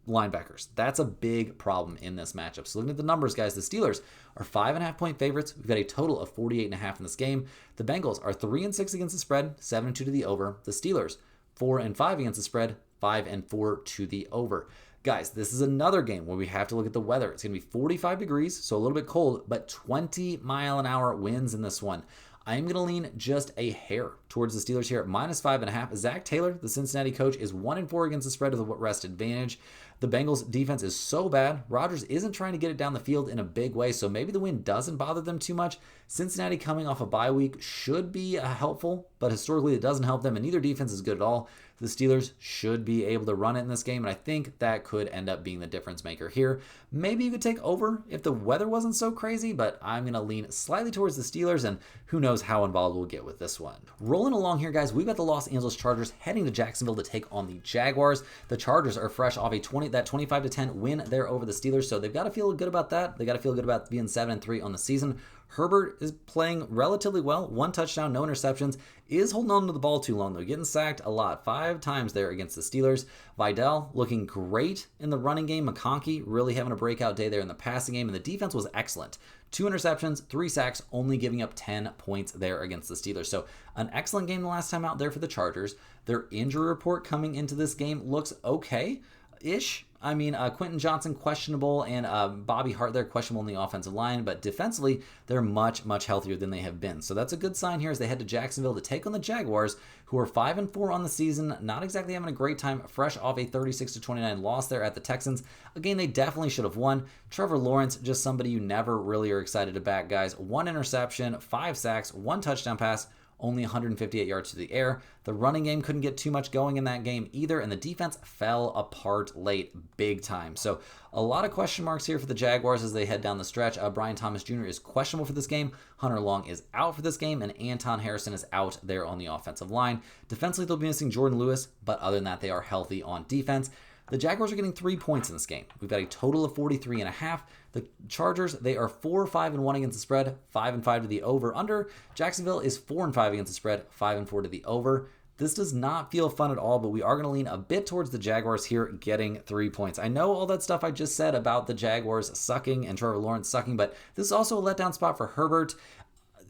linebackers. That's a big problem in this matchup. So looking at the numbers, guys, the Steelers are 5.5-point favorites. We've got a total of 48.5 in this game. The Bengals are 3-6 against the spread, 7-2 to the over. The Steelers 4-5 against the spread, 5-4 to the over. Guys, this is another game where we have to look at the weather. It's going to be 45 degrees, so a little bit cold, but 20-mile-an-hour winds in this one. I'm going to lean just a hair towards the Steelers here at -5.5. Zach Taylor, the Cincinnati coach, is 1-4 against the spread with a rest advantage. The Bengals defense is so bad. Rodgers isn't trying to get it down the field in a big way, so maybe the wind doesn't bother them too much. Cincinnati coming off a bye week should be helpful, but historically it doesn't help them, and neither defense is good at all. The Steelers should be able to run it in this game, and I think that could end up being the difference maker here. Maybe you could take over if the weather wasn't so crazy, but I'm going to lean slightly towards the Steelers, and who knows how involved we'll get with this one. Rolling along here, guys, we've got the Los Angeles Chargers heading to Jacksonville to take on the Jaguars. The Chargers are fresh off that 25-10 win there over the Steelers, so they've got to feel good about that. They got to feel good about being 7-3 on the season. Herbert is playing relatively well. 1 touchdown, no interceptions. Is holding on to the ball too long, though. Getting sacked a lot. 5 times there against the Steelers. Vidal looking great in the running game. McConkey really having a breakout day there in the passing game. And the defense was excellent. 2 interceptions, 3 sacks, only giving up 10 points there against the Steelers. So an excellent game the last time out there for the Chargers. Their injury report coming into this game looks okay-ish. I mean, Quentin Johnson questionable and Bobby Hart there questionable in the offensive line, but defensively, they're much, much healthier than they have been. So that's a good sign here as they head to Jacksonville to take on the Jaguars, who are 5-4 on the season, not exactly having a great time, fresh off a 36-29 loss there at the Texans. Again, they definitely should have won. Trevor Lawrence, just somebody you never really are excited to back, guys. 1 interception, 5 sacks, 1 touchdown pass, only 158 yards to the air. The running game couldn't get too much going in that game either, and the defense fell apart late big time. So a lot of question marks here for the Jaguars as they head down the stretch. Brian Thomas Jr. is questionable for this game. Hunter Long is out for this game, and Anton Harrison is out there on the offensive line. Defensively, they'll be missing Jordan Lewis, but other than that, they are healthy on defense. The Jaguars are getting 3 points in this game. We've got a total of 43.5. The Chargers, they are 4-5-1 against the spread, 5-5 to the over/under. Jacksonville is 4-5 against the spread, 5-4 to the over. This does not feel fun at all, but we are going to lean a bit towards the Jaguars here getting 3 points. I know all that stuff I just said about the Jaguars sucking and Trevor Lawrence sucking, but this is also a letdown spot for Herbert.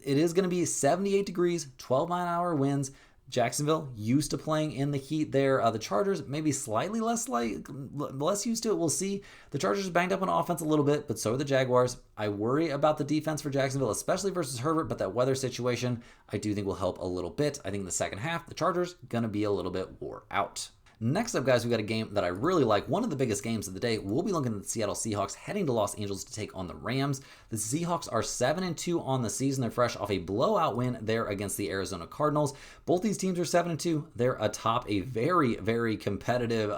It is going to be 78 degrees, 12-mile-an-hour winds. Jacksonville used to playing in the heat there. The Chargers maybe slightly less used to it. We'll see. The Chargers banged up on offense a little bit, but so are the Jaguars. I worry about the defense for Jacksonville, especially versus Herbert, but that weather situation I do think will help a little bit. I think in the second half, the Chargers going to be a little bit wore out. Next up, guys, we got a game that I really like. One of the biggest games of the day. We'll be looking at the Seattle Seahawks heading to Los Angeles to take on the Rams. The Seahawks are 7-2 on the season. They're fresh off a blowout win there against the Arizona Cardinals. Both these teams are 7-2. They're atop a very, very competitive,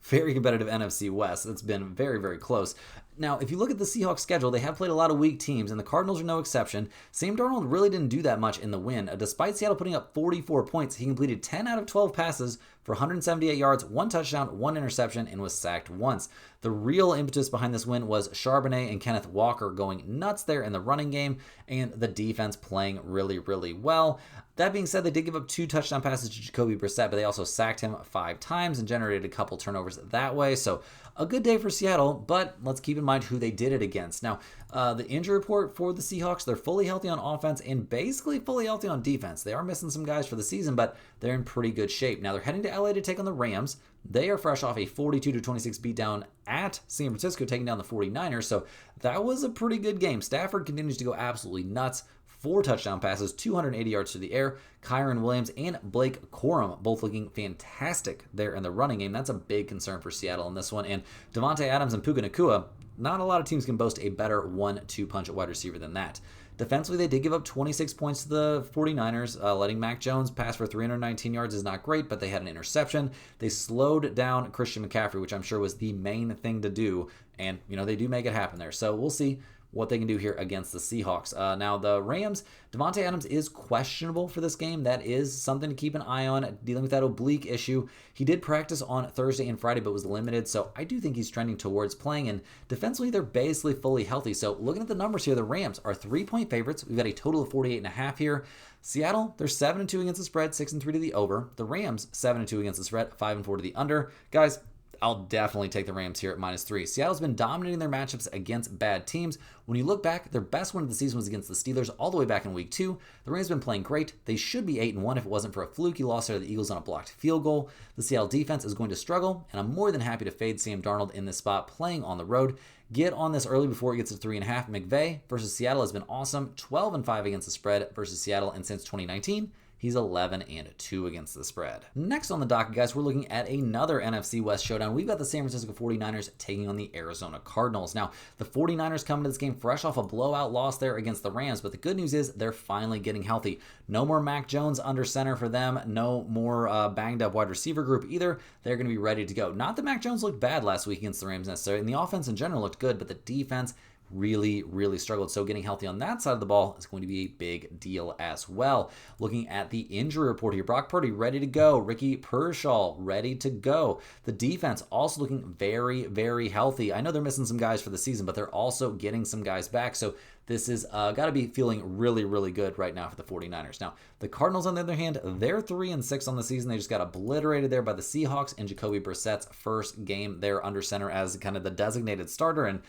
very competitive NFC West. It's been very, very close. Now, if you look at the Seahawks schedule, they have played a lot of weak teams, and the Cardinals are no exception. Sam Darnold really didn't do that much in the win. Despite Seattle putting up 44 points, he completed 10 out of 12 passes for 178 yards, 1 touchdown, 1 interception, and was sacked once. The real impetus behind this win was Charbonnet and Kenneth Walker going nuts there in the running game, and the defense playing really, really well. That being said, they did give up 2 touchdown passes to Jacoby Brissett, but they also sacked him 5 times and generated a couple turnovers that way. So a good day for Seattle, but let's keep in mind who they did it against. Now, the injury report for the Seahawks, they're fully healthy on offense and basically fully healthy on defense. They are missing some guys for the season, but they're in pretty good shape. Now, they're heading to LA to take on the Rams. They are fresh off a 42-26 beatdown at San Francisco, taking down the 49ers. So that was a pretty good game. Stafford continues to go absolutely nuts. 4 touchdown passes, 280 yards through the air. Kyron Williams and Blake Corum both looking fantastic there in the running game. That's a big concern for Seattle in this one. And Devontae Adams and Puka Nacua, not a lot of teams can boast a better 1-2 punch at wide receiver than that. Defensively, they did give up 26 points to the 49ers. Letting Mac Jones pass for 319 yards is not great, but they had an interception. They slowed down Christian McCaffrey, which I'm sure was the main thing to do. And, they do make it happen there. So we'll see what they can do here against the Seahawks. Now, the Rams, Devontae Adams is questionable for this game. That is something to keep an eye on, dealing with that oblique issue. He did practice on Thursday and Friday, but was limited, so I do think he's trending towards playing, and defensively, they're basically fully healthy. So looking at the numbers here, the Rams are 3-point favorites. We've got a total of 48.5 here. Seattle, they're 7-2 against the spread, 6-3 to the over. The Rams, 7-2 against the spread, 5-4 to the under. Guys, I'll definitely take the Rams here at -3. Seattle's been dominating their matchups against bad teams. When you look back, their best win of the season was against the Steelers all the way back in week 2. The Rams have been playing great. They should be 8-1 if it wasn't for a fluky loss to the Eagles on a blocked field goal. The Seattle defense is going to struggle, and I'm more than happy to fade Sam Darnold in this spot playing on the road. Get on this early before it gets to 3.5. McVay versus Seattle has been awesome. 12-5 against the spread versus Seattle, and since 2019, he's 11-2 against the spread. Next on the docket, guys, we're looking at another NFC West showdown. We've got the San Francisco 49ers taking on the Arizona Cardinals. Now, the 49ers come into this game fresh off a blowout loss there against the Rams, but the good news is they're finally getting healthy. No more Mac Jones under center for them. No more banged up wide receiver group either. They're going to be ready to go. Not that Mac Jones looked bad last week against the Rams necessarily, and the offense in general looked good, but the defense really, really struggled. So getting healthy on that side of the ball is going to be a big deal as well. Looking at the injury report here, Brock Purdy ready to go. Ricky Pearsall ready to go. The defense also looking very, very healthy. I know they're missing some guys for the season, but they're also getting some guys back. So this is got to be feeling really, really good right now for the 49ers. Now, the Cardinals, on the other hand, they're 3-6 on the season. They just got obliterated there by the Seahawks in Jacoby Brissett's first game there under center as kind of the designated starter. And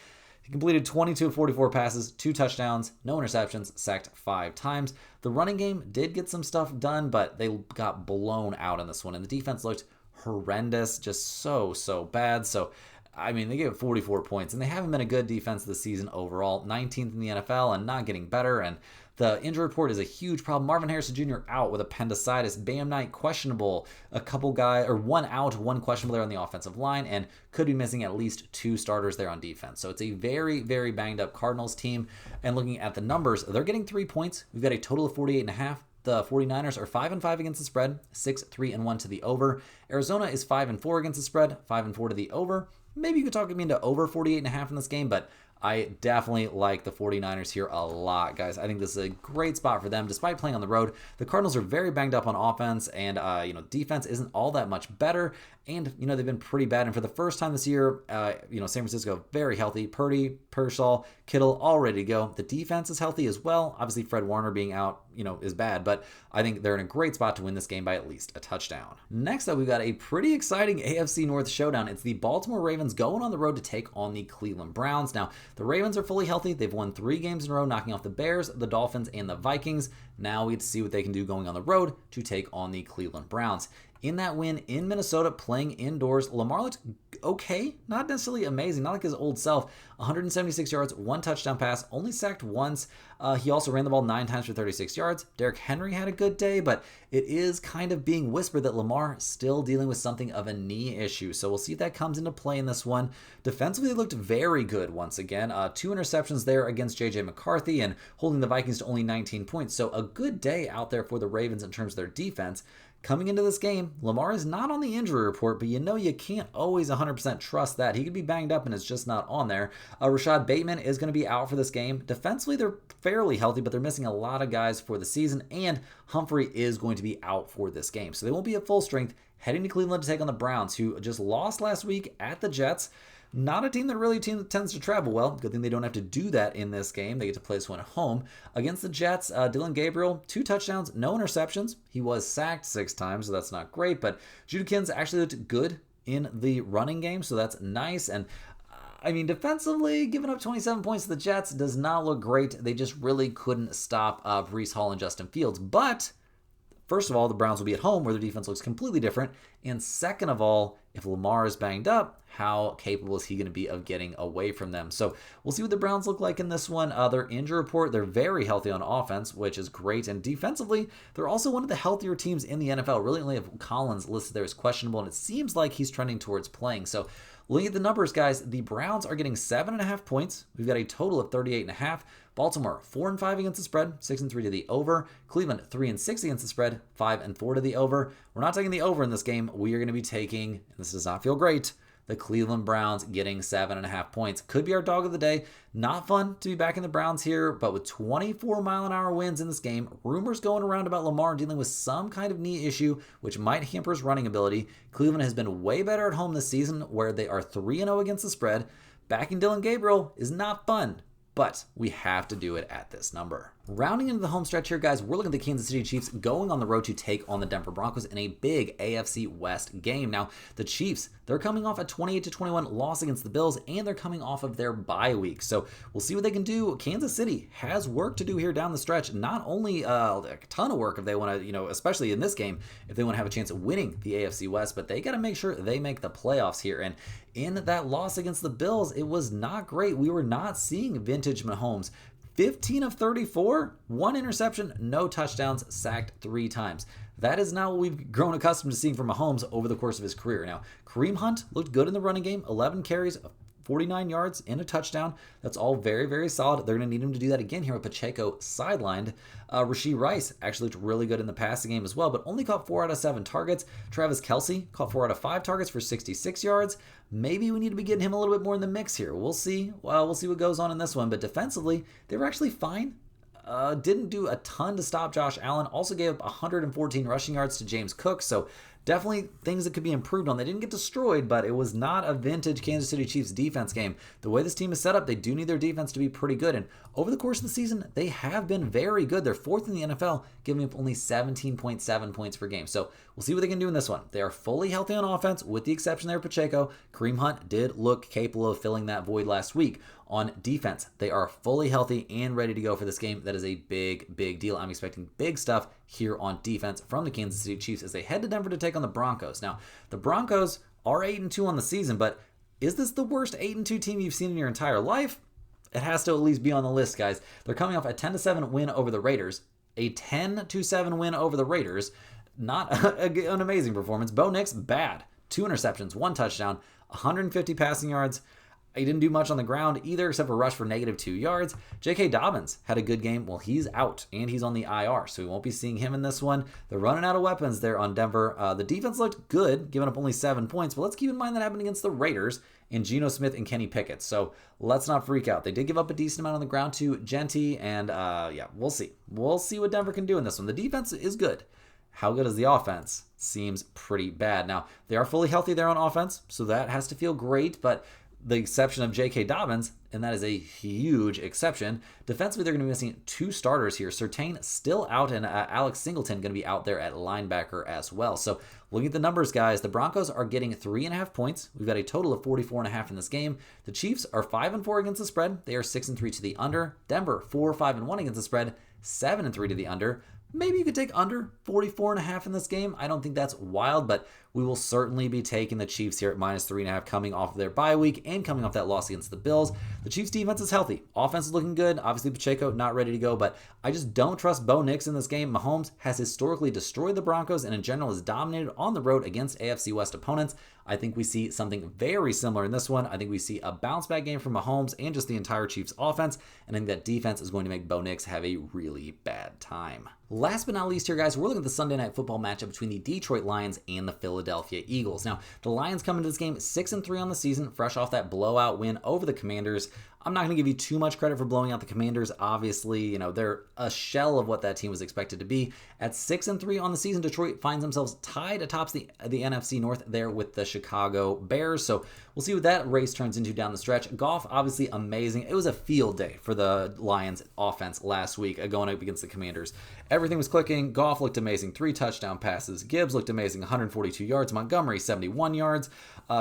he completed 22 of 44 passes, 2 touchdowns, no interceptions, sacked 5 times. The running game did get some stuff done, but they got blown out in this one. And the defense looked horrendous, just so bad. So, I mean, they gave 44 points, and they haven't been a good defense this season overall. 19th in the NFL and not getting better. And the injury report is a huge problem. Marvin Harrison Jr. out with appendicitis. Bam Knight questionable. One out, one questionable there on the offensive line, and could be missing at least 2 starters there on defense. So it's a very, very banged up Cardinals team. And looking at the numbers, they're getting 3 points. We've got a total of 48.5. The 49ers are 5-5 against the spread, 6-3-1 to the over. Arizona is 5-4 against the spread, 5-4 to the over. Maybe you could talk me into over 48.5 in this game, but I definitely like the 49ers here a lot, guys. I think this is a great spot for them, despite playing on the road. The Cardinals are very banged up on offense, and defense isn't all that much better. And they've been pretty bad. And for the first time this year, San Francisco very healthy. Purdy, Pearsall, Kittle all ready to go. The defense is healthy as well. Obviously, Fred Warner being out, is bad, but I think they're in a great spot to win this game by at least a touchdown. Next up, we've got a pretty exciting AFC North showdown. It's the Baltimore Ravens going on the road to take on the Cleveland Browns. Now, the Ravens are fully healthy. They've won 3 games in a row, knocking off the Bears, the Dolphins, and the Vikings. Now we get to see what they can do going on the road to take on the Cleveland Browns. In that win in Minnesota, playing indoors, Lamar looked okay, not necessarily amazing, not like his old self. 176 yards, 1 touchdown pass, only sacked once. He also ran the ball 9 times for 36 yards. Derrick Henry had a good day, but it is kind of being whispered that Lamar still dealing with something of a knee issue. So we'll see if that comes into play in this one. Defensively, they looked very good once again. 2 interceptions there against J.J. McCarthy and holding the Vikings to only 19 points. So a good day out there for the Ravens in terms of their defense. Coming into this game, Lamar is not on the injury report, but you know you can't always 100% trust that. He could be banged up and it's just not on there. Rashad Bateman is going to be out for this game. Defensively, they're fairly healthy, but they're missing a lot of guys for the season, and Humphrey is going to be out for this game. So they won't be at full strength heading to Cleveland to take on the Browns, who just lost last week at the Jets. Not a team that really tends to travel well. Good thing they don't have to do that in this game. They get to play this one at home. Against the Jets, Dylan Gabriel, 2 touchdowns, no interceptions. He was sacked 6 times, so that's not great. But Judikins actually looked good in the running game, so that's nice. And defensively, giving up 27 points to the Jets does not look great. They just really couldn't stop Breece Hall and Justin Fields. But first of all, the Browns will be at home where their defense looks completely different. And second of all, if Lamar is banged up, how capable is he going to be of getting away from them? So we'll see what the Browns look like in this one. Their injury report, they're very healthy on offense, which is great. And defensively, they're also one of the healthier teams in the NFL. Really only have Collins listed there as questionable, and it seems like he's trending towards playing. So looking at the numbers, guys, the Browns are getting 7.5 points. We've got a total of 38.5. Baltimore, 4-5 against the spread, 6-3 to the over. Cleveland, 3-6 against the spread, 5-4 to the over. We're not taking the over in this game. We are going to be taking, and this does not feel great, the Cleveland Browns getting 7.5 points. Could be our dog of the day. Not fun to be back in the Browns here, but with 24-mile-an-hour winds in this game, rumors going around about Lamar dealing with some kind of knee issue, which might hamper his running ability. Cleveland has been way better at home this season, where they are 3-0 against the spread. Backing Dylan Gabriel is not fun, but we have to do it at this number. Rounding into the home stretch here, guys, we're looking at the Kansas City Chiefs going on the road to take on the Denver Broncos in a big AFC West game. Now, the Chiefs, they're coming off a 28-21 loss against the Bills, and they're coming off of their bye week. So we'll see what they can do. Kansas City has work to do here down the stretch. Not only a ton of work if they want to, especially in this game, if they want to have a chance of winning the AFC West, but they got to make sure they make the playoffs here. And in that loss against the Bills, it was not great. We were not seeing vintage Mahomes. 15 of 34, 1 interception, no touchdowns, sacked 3 times. That is not what we've grown accustomed to seeing from Mahomes over the course of his career. Now, Kareem Hunt looked good in the running game, 11 carries, 49 yards, and a touchdown. That's all very, very solid. They're going to need him to do that again here with Pacheco sidelined. Rashee Rice actually looked really good in the passing game as well, but only caught 4 out of 7 targets. Travis Kelce caught 4 out of 5 targets for 66 yards. Maybe we need to be getting him a little bit more in the mix here. We'll see. We'll see what goes on in this one. But defensively, they were actually fine. Didn't do a ton to stop Josh Allen. Also gave up 114 rushing yards to James Cook. So definitely things that could be improved on. They didn't get destroyed, but it was not a vintage Kansas City Chiefs defense game. The way this team is set up, they do need their defense to be pretty good. And over the course of the season, they have been very good. They're 4th in the NFL, giving up only 17.7 points per game. So we'll see what they can do in this one. They are fully healthy on offense, with the exception there of Pacheco. Kareem Hunt did look capable of filling that void last week. On defense, they are fully healthy and ready to go for this game. That is a big, big deal. I'm expecting big stuff here on defense from the Kansas City Chiefs as they head to Denver to take on the Broncos. Now, the Broncos are 8-2 on the season, but is this the worst 8-2 team you've seen in your entire life? It has to at least be on the list, guys. They're coming off a 10-7 win over the Raiders, a 10-7 win over the Raiders. Not an amazing performance. Bo Nix, bad. 2 interceptions, 1 touchdown, 150 passing yards. He didn't do much on the ground either, except for rush for -2 yards. J.K. Dobbins had a good game. Well, he's out, and he's on the IR, so we won't be seeing him in this one. They're running out of weapons there on Denver. The defense looked good, giving up only 7 points, but let's keep in mind that happened against the Raiders and Geno Smith and Kenny Pickett, so let's not freak out. They did give up a decent amount on the ground to Genty, and we'll see. We'll see what Denver can do in this one. The defense is good. How good is the offense? Seems pretty bad. Now, they are fully healthy there on offense, so that has to feel great, but the exception of J.K. Dobbins, and that is a huge exception. Defensively, they're going to be missing 2 starters here. Surtain still out, and Alex Singleton going to be out there at linebacker as well. So looking at the numbers, guys, the Broncos are getting 3.5 points. We've got a total of 44.5 in this game. The Chiefs are 5-4 against the spread. They are 6-3 to the under. Denver, 4-5-1 against the spread, 7-3 to the under. Maybe you could take under 44.5 in this game. I don't think that's wild, but we will certainly be taking the Chiefs here at -3.5 coming off of their bye week and coming off that loss against the Bills. The Chiefs defense is healthy. Offense is looking good. Obviously, Pacheco not ready to go, but I just don't trust Bo Nix in this game. Mahomes has historically destroyed the Broncos and in general has dominated on the road against AFC West opponents. I think we see something very similar in this one. I think we see a bounce back game from Mahomes and just the entire Chiefs offense, and I think that defense is going to make Bo Nix have a really bad time. Last but not least here, guys, we're looking at the Sunday Night Football matchup between the Detroit Lions and the Philadelphia Eagles. Now, the Lions come into this game 6-3 on the season, fresh off that blowout win over the Commanders. I'm not going to give you too much credit for blowing out the Commanders. Obviously, they're a shell of what that team was expected to be. At 6-3 on the season, Detroit finds themselves tied atop the NFC North there with the Chicago Bears. So we'll see what that race turns into down the stretch. Goff, obviously amazing. It was a field day for the Lions offense last week going up against the Commanders. Everything was clicking. Goff looked amazing. 3 touchdown passes. Gibbs looked amazing. 142 yards. Montgomery, 71 yards.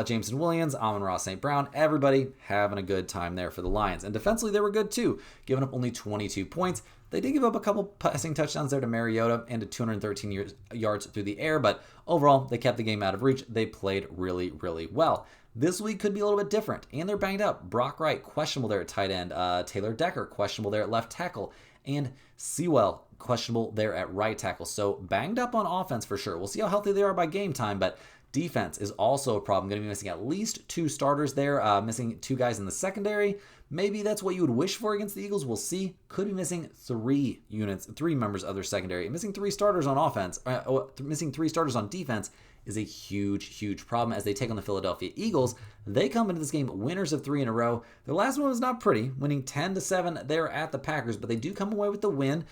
Jameson Williams, Amon-Ra St. Brown. Everybody having a good time there for the Lions. And defensively, they were good too, giving up only 22 points. They did give up a couple passing touchdowns there to Mariota and to 213 yards through the air, but overall, they kept the game out of reach. They played really, really well. This week could be a little bit different, and they're banged up. Brock Wright, questionable there at tight end. Taylor Decker, questionable there at left tackle. And Sewell, questionable there at right tackle. So banged up on offense for sure. We'll see how healthy they are by game time, but defense is also a problem. Going to be missing at least 2 starters there, missing 2 guys in the secondary. Maybe that's what you would wish for against the Eagles. We'll see. Could be missing 3 members of their secondary. Missing 3 starters on offense, missing 3 starters on defense is a huge, huge problem as they take on the Philadelphia Eagles. They come into this game winners of 3 in a row. Their last one was not pretty, winning 10-7 there at the Packers, but they do come away with the win.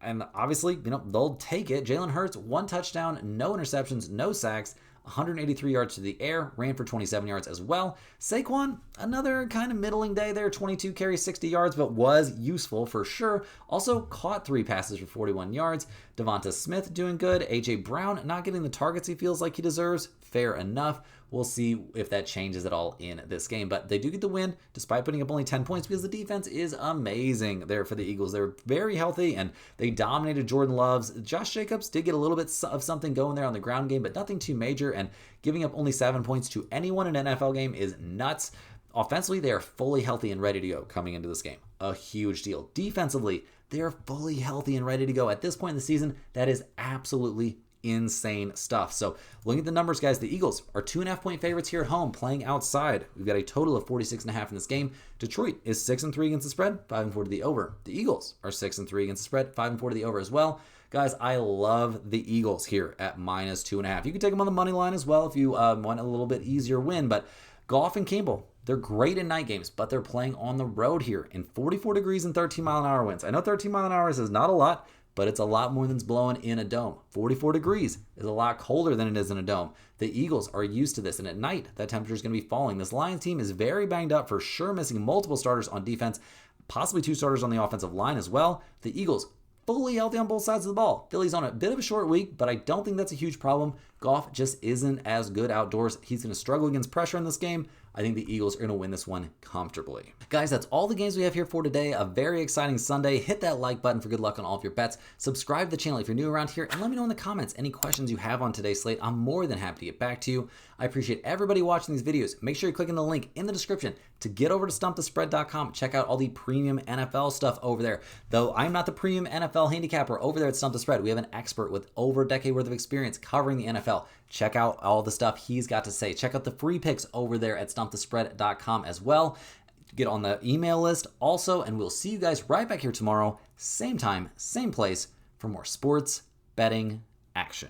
And obviously, they'll take it. Jalen Hurts, 1 touchdown, no interceptions, no sacks. 183 yards to the air, ran for 27 yards as well. Saquon, another kind of middling day there, 22 carries, 60 yards, but was useful for sure. Also caught 3 passes for 41 yards. Devonta Smith doing good. A.J. Brown not getting the targets he feels like he deserves. Fair enough. We'll see if that changes at all in this game. But they do get the win despite putting up only 10 points because the defense is amazing there for the Eagles. They're very healthy and they dominated Jordan Love's. Josh Jacobs did get a little bit of something going there on the ground game, but nothing too major. And giving up only 7 points to anyone in an NFL game is nuts. Offensively, they are fully healthy and ready to go coming into this game. A huge deal. Defensively, they are fully healthy and ready to go. At this point in the season, that is absolutely insane stuff. So looking at the numbers, guys, the Eagles are 2.5-point favorites here at home playing outside. We've got a total of 46.5 in this game. Detroit is 6-3 against the spread, 5-4 to the over. The Eagles are 6-3 against the spread, 5-4 to the over as well. Guys, I love the Eagles here at -2.5. You can take them on the money line as well if you want a little bit easier win, but Goff and Campbell, they're great in night games, but they're playing on the road here in 44 degrees and 13-mile-an-hour winds. I know 13 mile an hour is not a lot, but it's a lot more than it's blowing in a dome. 44 degrees is a lot colder than it is in a dome. The Eagles are used to this, and at night, that temperature is going to be falling. This Lions team is very banged up for sure, missing multiple starters on defense, possibly 2 starters on the offensive line as well. The Eagles, fully healthy on both sides of the ball. Philly's on a bit of a short week, but I don't think that's a huge problem. Goff just isn't as good outdoors. He's going to struggle against pressure in this game. I think the Eagles are going to win this one comfortably. Guys, that's all the games we have here for today. A very exciting Sunday. Hit that like button for good luck on all of your bets. Subscribe to the channel if you're new around here, and let me know in the comments any questions you have on today's slate. I'm more than happy to get back to you. I appreciate everybody watching these videos. Make sure you're clicking the link in the description to get over to stumpthespread.com. Check out all the premium NFL stuff over there. Though I'm not the premium NFL handicapper, over there at Stump the Spread, we have an expert with over a decade worth of experience covering the NFL. Check out all the stuff he's got to say. Check out the free picks over there at stumpthespread.com as well. Get on the email list also, and we'll see you guys right back here tomorrow, same time, same place, for more sports betting action.